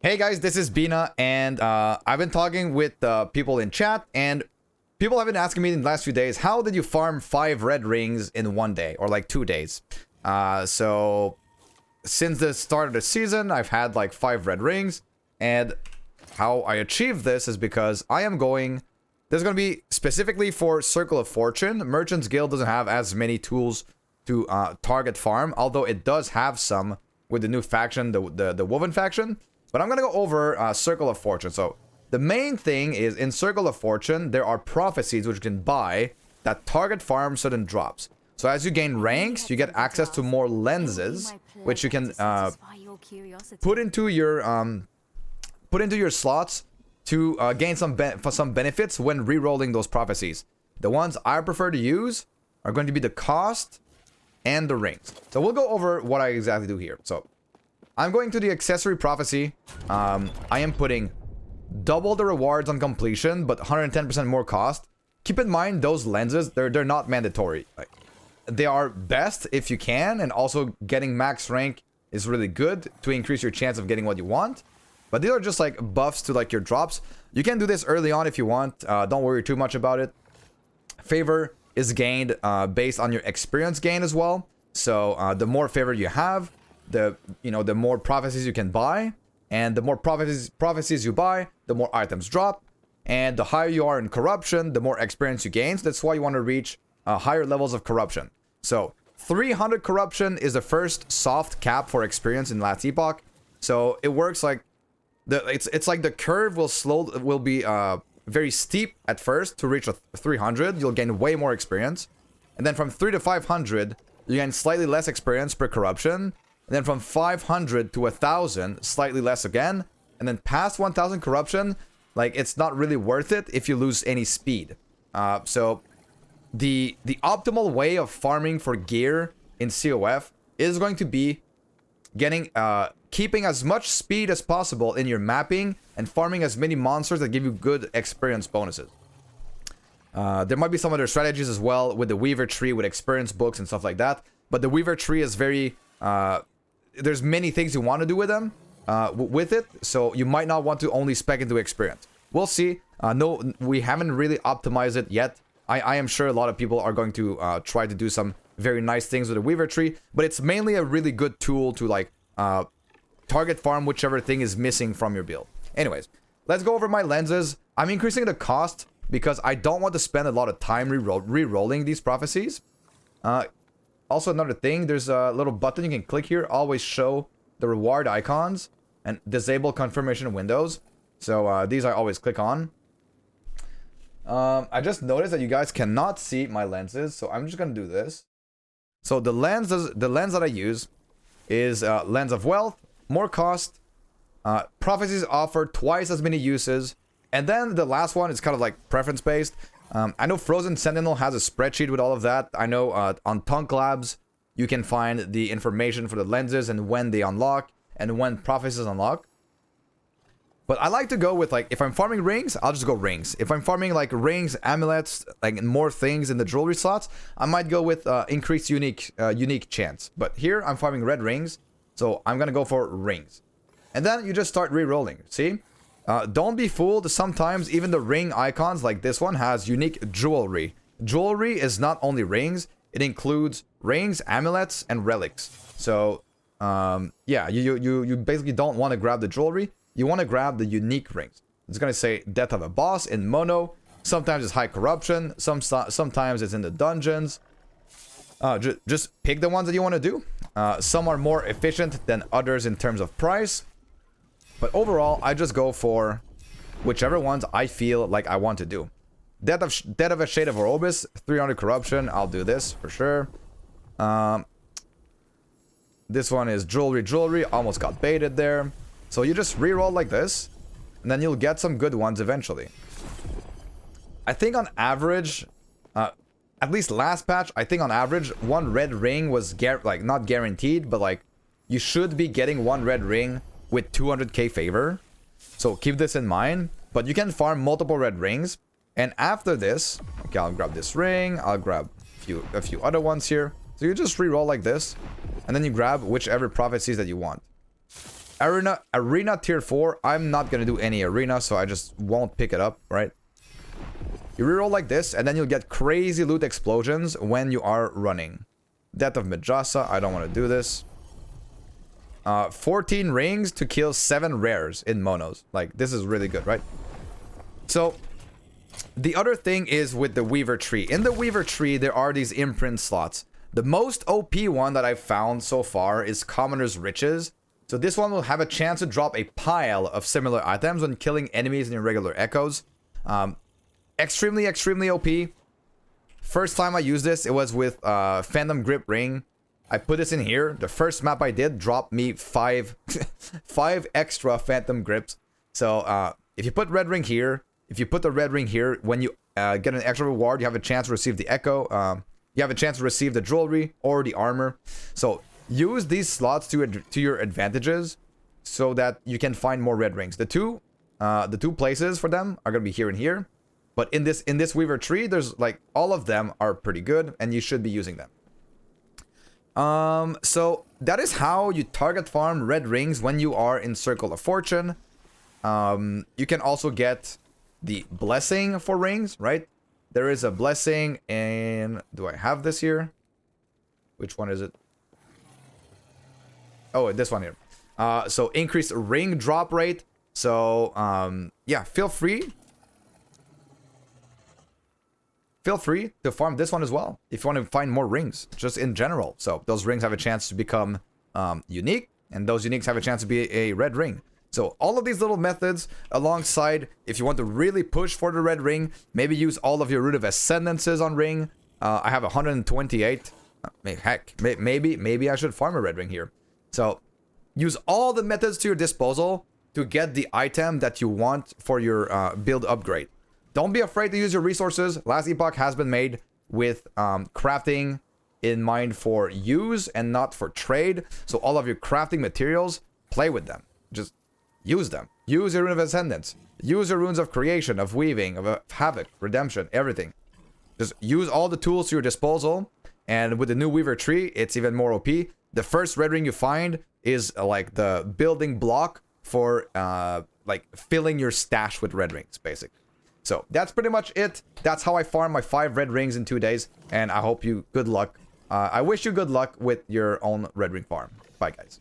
Hey guys, this is Bina, and I've been talking with people in chat, and people have been asking me in the last few days, how did you farm 5 red rings in one day, or like 2 days? So, since the start of the season, I've had like 5 red rings, and how I achieved this is because I am going... There's going to be, specifically for Circle of Fortune, Merchant's Guild doesn't have as many tools to target farm, although it does have some with the new faction, the Woven faction. But I'm going to go over Circle of Fortune. So the main thing is in Circle of Fortune, there are prophecies which you can buy that target farm certain drops. So as you gain ranks, you get access to more lenses, which you can put into your slots to gain some benefits when re-rolling those prophecies. The ones I prefer to use are going to be the cost and the rings. So we'll go over what I exactly do here. So I'm going to the accessory prophecy. I am putting double the rewards on completion, but 110% more cost. Keep in mind those lenses, they're not mandatory. Like, they are best if you can, and also getting max rank is really good to increase your chance of getting what you want. But these are just like buffs to like your drops. You can do this early on if you want. Don't worry too much about it. Favor is gained based on your experience gain as well. So the more favor you have, the more prophecies you can buy, and the more prophecies you buy, the more items drop, and the higher you are in corruption, the more experience you gain. So that's why you want to reach higher levels of corruption. So 300 corruption is the first soft cap for experience in last epoch. So it works like it's like the curve will be very steep at first to reach a 300. You'll gain way more experience, and then from 3 to 500 you gain slightly less experience per corruption. And then from 500 to 1,000, slightly less again. And then past 1,000 corruption, like, it's not really worth it if you lose any speed. So the optimal way of farming for gear in COF is going to be keeping as much speed as possible in your mapping and farming as many monsters that give you good experience bonuses. There might be some other strategies as well with the Weaver tree, with experience books and stuff like that. But the Weaver tree is very... there's many things you want to do with them, with it, so you might not want to only spec into experience. We'll see. No, we haven't really optimized it yet. I am sure a lot of people are going to try to do some very nice things with the Weaver tree, but it's mainly a really good tool to like target farm whichever thing is missing from your build. Anyways, let's go over my lenses. I'm increasing the cost because I don't want to spend a lot of time re-rolling these prophecies. Also, another thing, there's a little button you can click here, always show the reward icons and disable confirmation windows. So these I always click on. I just noticed that you guys cannot see my lenses, so I'm just gonna do this. So the lens that I use is Lens of Wealth, more cost, prophecies offer twice as many uses, and then the last one is kind of like preference based. I know Frozen Sentinel has a spreadsheet with all of that. I know on Tunk Labs, you can find the information for the lenses and when they unlock and when prophecies unlock. But I like to go with, like, if I'm farming rings, I'll just go rings. If I'm farming like rings, amulets, like more things in the jewelry slots, I might go with increased unique chance. But here I'm farming red rings, so I'm gonna go for rings. And then you just start re-rolling, see? Don't be fooled, sometimes even the ring icons like this one has unique jewelry. Jewelry is not only rings, it includes rings, amulets, and relics. So, yeah, you basically don't want to grab the jewelry, you want to grab the unique rings. It's going to say Death of a Boss in mono, sometimes it's high corruption, sometimes it's in the dungeons. Just pick the ones that you want to do. Some are more efficient than others in terms of price. But overall, I just go for whichever ones I feel like I want to do. Death of a Shade of Orobis, 300 corruption. I'll do this for sure. This one is jewelry. Almost got baited there. So you just reroll like this, and then you'll get some good ones eventually. I think on average, at least last patch, I think on average, one red ring was like not guaranteed, but like you should be getting one red ring with 200k favor. So keep this in mind. But you can farm multiple red rings. And after this, okay, I'll grab this ring. I'll grab a few other ones here. So you just re-roll like this. And then you grab whichever prophecies that you want. Arena tier 4. I'm not gonna do any arena, so I just won't pick it up, right? You reroll like this, and then you'll get crazy loot explosions when you are running. Death of Majasa. I don't want to do this. 14 rings to kill 7 rares in monos. Like, this is really good, right? So, the other thing is with the Weaver tree. In the Weaver tree, there are these imprint slots. The most OP one that I've found so far is Commoner's Riches. So this one will have a chance to drop a pile of similar items when killing enemies in irregular echoes. Extremely, extremely OP. First time I used this, it was with Phantom Grip Ring. I put this in here. The first map I did dropped me 5 extra Phantom Grips. So if you put red ring here, if you put the red ring here, when you get an extra reward, you have a chance to receive the echo. You have a chance to receive the jewelry or the armor. So use these slots to your advantages so that you can find more red rings. The two places for them are gonna be here and here. But in this Weaver tree, there's like all of them are pretty good, and you should be using them. So that is how you target farm red rings when you are in Circle of Fortune. You can also get the blessing for rings, right? There is a blessing, and do I have this here? Which one is it? Oh, this one here. So increased ring drop rate. So yeah, feel free to farm this one as well if you want to find more rings, just in general. So those rings have a chance to become unique, and those uniques have a chance to be a red ring. So all of these little methods alongside, if you want to really push for the red ring, maybe use all of your Root of Ascendances on ring. I have 128. Heck, maybe I should farm a red ring here. So use all the methods to your disposal to get the item that you want for your build upgrade. Don't be afraid to use your resources. Last Epoch has been made with crafting in mind for use and not for trade. So all of your crafting materials, play with them. Just use them. Use your Rune of Ascendance. Use your Runes of Creation, of Weaving, of Havoc, Redemption, everything. Just use all the tools to your disposal. And with the new Weaver tree, it's even more OP. The first red ring you find is like the building block for like filling your stash with red rings, basically. So that's pretty much it. That's how I farm my 5 red rings in 2 days. And I hope you good luck. I wish you good luck with your own red ring farm. Bye, guys.